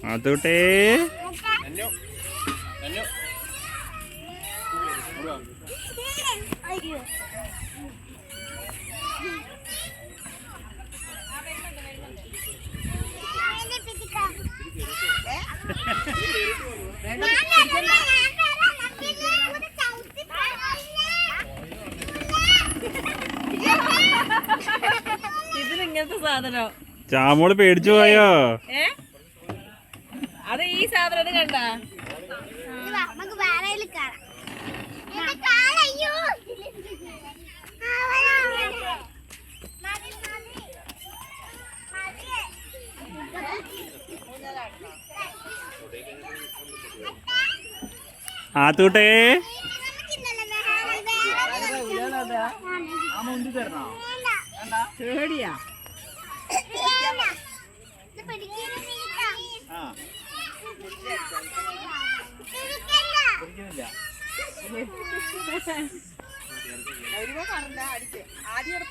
അതോട്ടെ ഇതിലിങ്ങനത്തെ സാധനം ചാമോള് പേടിച്ചു പോയോ? അത് ഈ സാധനം കണ്ട ആത്തൂട്ടെ പേടിയാ ആദ്യം